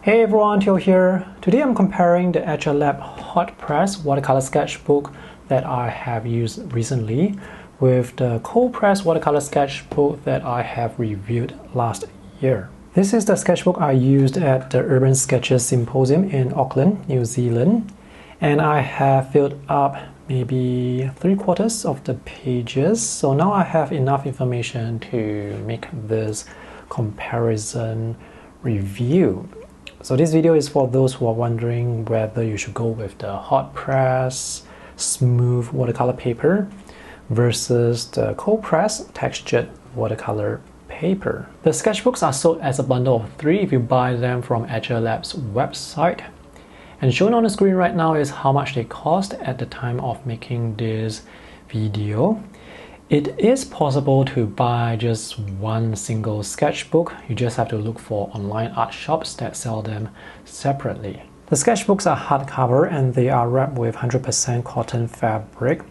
Hey everyone, Theo here. Today I'm comparing the Etchr Lab Hotpress watercolor sketchbook that I have used recently with the Coldpress watercolor sketchbook that I have reviewed last year. This is the sketchbook I used at the Urban Sketches Symposium in Auckland, New Zealand, and I have filled up maybe 3/4 of the pages, so now I have enough information to make this comparison review. So this video is for those who are wondering whether you should go with the Hotpress smooth watercolor paper versus the Coldpress textured watercolor paper. The sketchbooks are sold as a bundle of 3 if you buy them from Etchr Lab's website. And shown on the screen right now is how much they cost at the time of making this video. It is possible to buy just one single sketchbook. You just have to look for online art shops that sell them separately. The sketchbooks are hardcover and they are wrapped with 100% cotton fabric.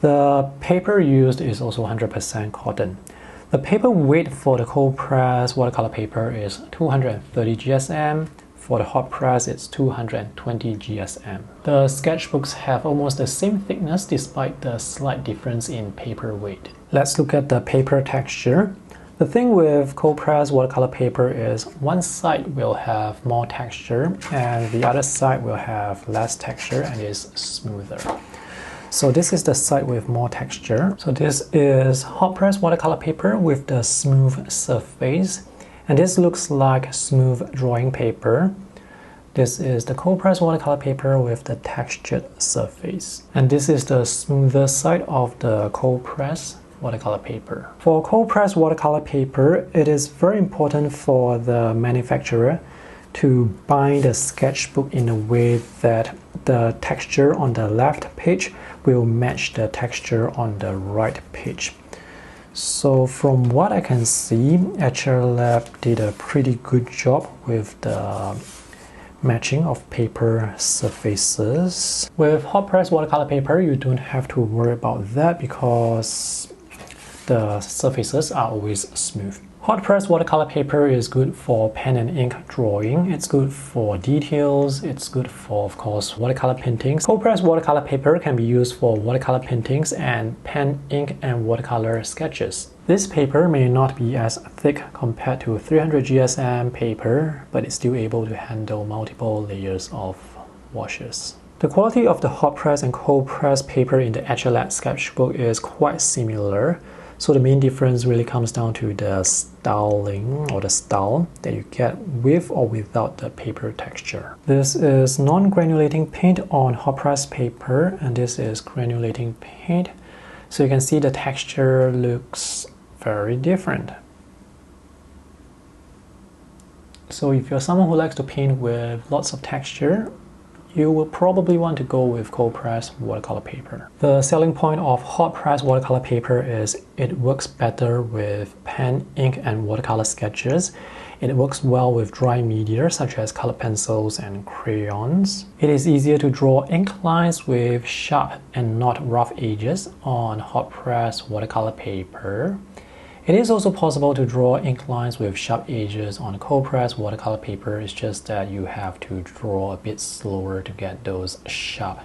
The paper used is also 100% cotton. The paper weight for the Coldpress watercolor paper is 230 GSM. For the Hotpress, it's 220 GSM. The sketchbooks have almost the same thickness despite the slight difference in paper weight. Let's look at the paper texture. The thing with Coldpress watercolor paper is one side will have more texture and the other side will have less texture and is smoother. So this is the side with more texture. So this is Hotpress watercolor paper with the smooth surface. And this looks like smooth drawing paper. This is the Coldpress watercolor paper with the textured surface. And this is the smoother side of the Coldpress watercolor paper. For Coldpress watercolor paper, it is very important for the manufacturer to bind the sketchbook in a way that the texture on the left page will match the texture on the right page. So from what I can see, Etchr Lab did a pretty good job with the matching of paper surfaces. With Hotpress watercolor paper, you don't have to worry about that because the surfaces are always smooth. Hotpress watercolor paper is good for pen and ink drawing, it's good for details, it's good for, of course, watercolor paintings. Coldpress watercolor paper can be used for watercolor paintings and pen, ink, and watercolor sketches. This paper may not be as thick compared to 300 GSM paper, but it's still able to handle multiple layers of washes. The quality of the Hotpress and Coldpress paper in the Etchr Lab sketchbook is quite similar. So the main difference really comes down to the styling or the style that you get with or without the paper texture. This is non-granulating paint on Hotpress paper and this is granulating paint. So you can see the texture looks very different. So if you're someone who likes to paint with lots of texture, you will probably want to go with Coldpress watercolor paper. The selling point of Hotpress watercolor paper is it works better with pen, ink, and watercolor sketches. It works well with dry media such as colored pencils and crayons. It is easier to draw ink lines with sharp and not rough edges on Hotpress watercolor paper. It is also possible to draw ink lines with sharp edges on Coldpress watercolor paper. It's just that you have to draw a bit slower to get those sharp,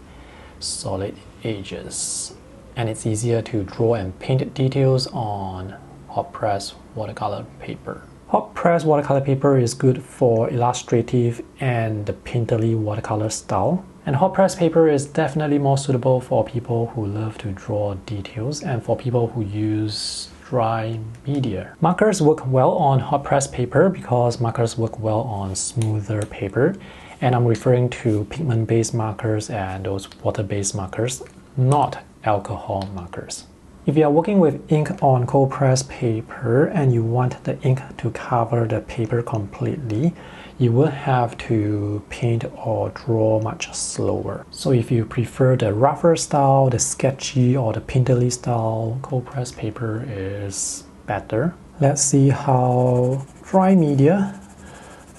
solid edges. And it's easier to draw and paint details on Hotpress watercolor paper. Hotpress watercolor paper is good for illustrative and the painterly watercolor style. And Hotpress paper is definitely more suitable for people who love to draw details and for people who use dry media. Markers work well on Hotpress paper because markers work well on smoother paper. And I'm referring to pigment-based markers and those water-based markers, not alcohol markers. If you are working with ink on Coldpress paper and you want the ink to cover the paper completely, you will have to paint or draw much slower. So if you prefer the rougher style, the sketchy or the painterly style, Coldpress paper is better. Let's see how dry media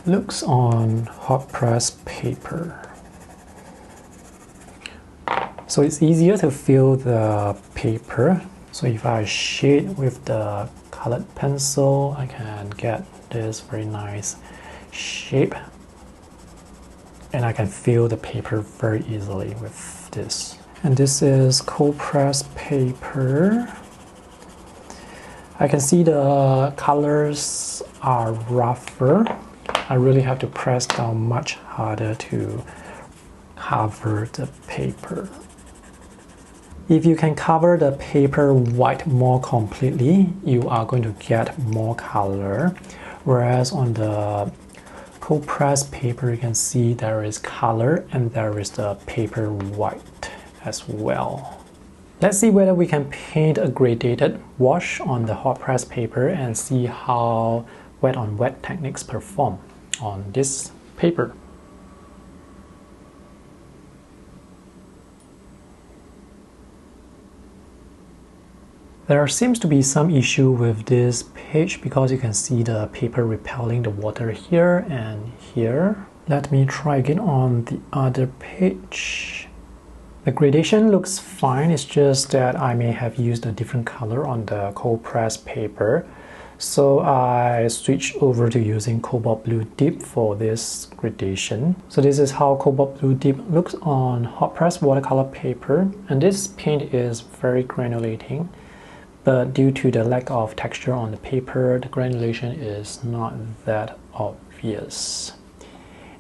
looks on Hotpress paper. So it's easier to feel the paper. So if I shade with the colored pencil, I can get this very nice shape and I can feel the paper very easily with this. And this is Coldpress paper. I can see the colors are rougher. I really have to press down much harder to cover the paper. If you can cover the paper white more completely, you are going to get more color. Whereas on the Coldpress paper, you can see there is color and there is the paper white as well. Let's see whether we can paint a gradated wash on the Hotpress paper and see how wet on wet techniques perform on this paper. There seems to be some issue with this page because you can see the paper repelling the water here and here. Let me try again on the other page. The gradation looks fine, it's just that I may have used a different color on the Coldpress paper. So I switched over to using Cobalt Blue Dip for this gradation. So this is how Cobalt Blue Dip looks on Hotpress watercolor paper. And this paint is very granulating. But due to the lack of texture on the paper, the granulation is not that obvious.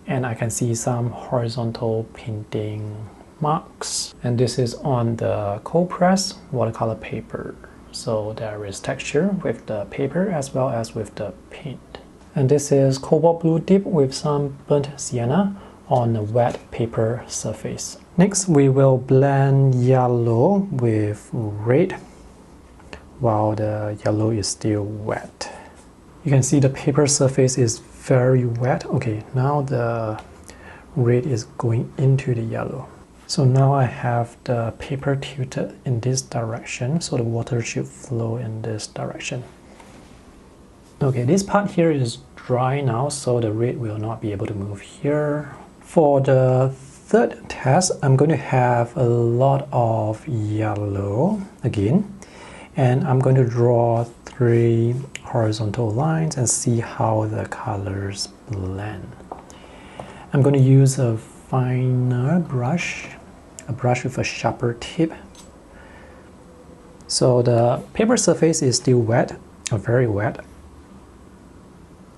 And I can see some horizontal painting marks. And this is on the Coldpress watercolor paper. So there is texture with the paper as well as with the paint. And this is Cobalt Blue Dip with some burnt sienna on a wet paper surface. Next, we will blend yellow with red while the yellow is still wet. You can see the paper surface is very wet. Okay, now the red is going into the yellow. So now I have the paper tilted in this direction, so the water should flow in this direction. Okay, this part here is dry now, so the red will not be able to move here. For the third test, I'm going to have a lot of yellow again, and I'm going to draw 3 horizontal lines and see how the colors blend. I'm going to use a finer brush, a brush with a sharper tip. So the paper surface is still wet, or very wet.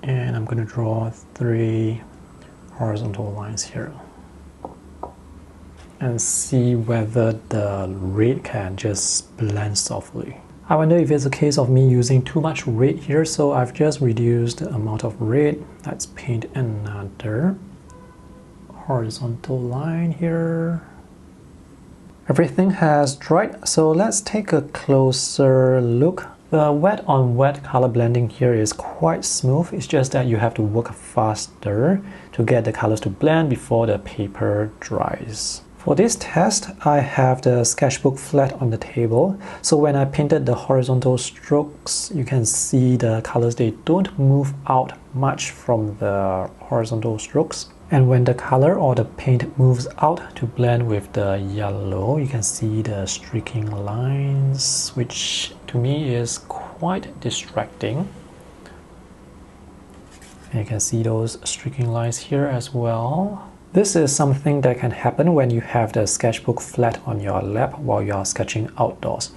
And I'm going to draw 3 horizontal lines here. And see whether the red can just blend softly. I wonder if it's a case of me using too much red here, so I've just reduced the amount of red. Let's paint another horizontal line here. Everything has dried, so let's take a closer look. The wet on wet color blending here is quite smooth. It's just that you have to work faster to get the colors to blend before the paper dries. For this test, I have the sketchbook flat on the table. So when I painted the horizontal strokes, you can see the colors, they don't move out much from the horizontal strokes. And when the color or the paint moves out to blend with the yellow, you can see the streaking lines, which to me is quite distracting. And you can see those streaking lines here as well. This is something that can happen when you have the sketchbook flat on your lap while you are sketching outdoors.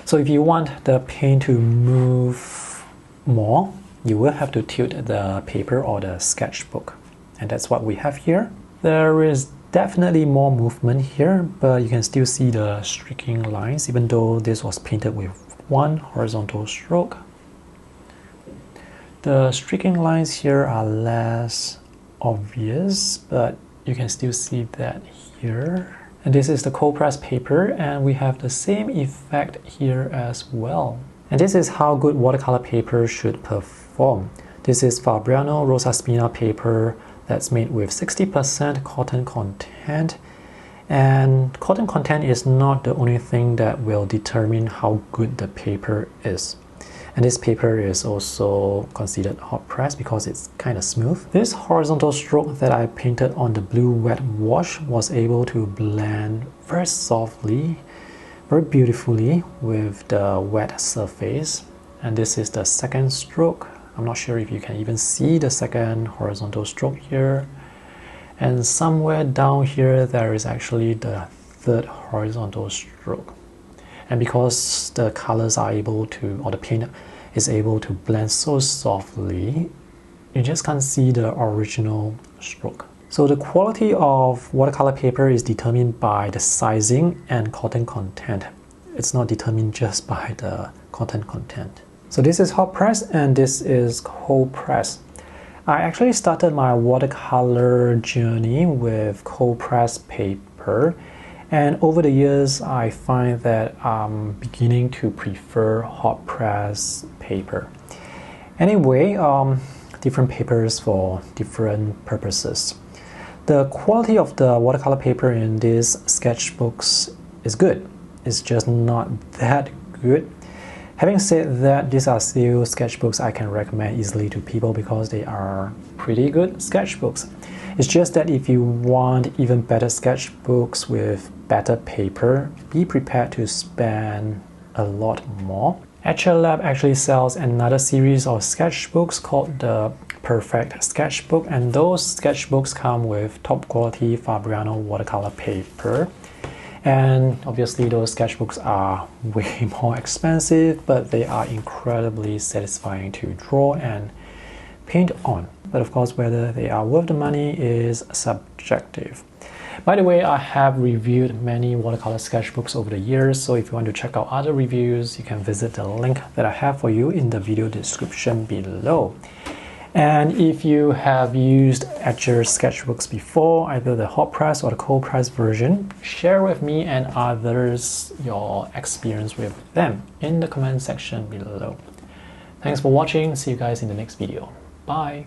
So if you want the paint to move more, you will have to tilt the paper or the sketchbook. And that's what we have here. There is definitely more movement here, but you can still see the streaking lines, even though this was painted with 1 horizontal stroke. The streaking lines here are less obvious, but you can still see that here. And this is the Coldpress paper, and we have the same effect here as well. And this is how good watercolor paper should perform. This is Fabriano Rosa Spina paper that's made with 60% cotton content. And cotton content is not the only thing that will determine how good the paper is. And this paper is also considered hot press because it's kind of smooth. This horizontal stroke that I painted on the blue wet wash was able to blend very softly, very beautifully with the wet surface. And this is the second stroke. I'm not sure if you can even see the second horizontal stroke here. And somewhere down here there is actually the third horizontal stroke. And because the colors are able to, or the paint is able to blend so softly, you just can't see the original stroke. So the quality of watercolor paper is determined by the sizing and cotton content. It's not determined just by the cotton content. So this is Hotpress and this is Coldpress. I actually started my watercolor journey with Coldpress paper, and over the years I find that I'm beginning to prefer Hotpress paper. Anyway, different papers for different purposes. The quality of the watercolor paper in these sketchbooks is good. It's just not that good. Having said that, these are still sketchbooks I can recommend easily to people because they are pretty good sketchbooks. It's just that if you want even better sketchbooks with better paper, be prepared to spend a lot more. Etchr Lab actually sells another series of sketchbooks called the Perfect Sketchbook, and those sketchbooks come with top quality Fabriano watercolor paper. And obviously those sketchbooks are way more expensive, but they are incredibly satisfying to draw and paint on. But of course, whether they are worth the money is subjective. By the way, I have reviewed many watercolor sketchbooks over the years, so if you want to check out other reviews, you can visit the link that I have for you in the video description below. And if you have used Etchr sketchbooks before, either the Hotpress or the Coldpress version, share with me and others your experience with them in the comment section below. Thanks for watching. See you guys in the next video. Bye.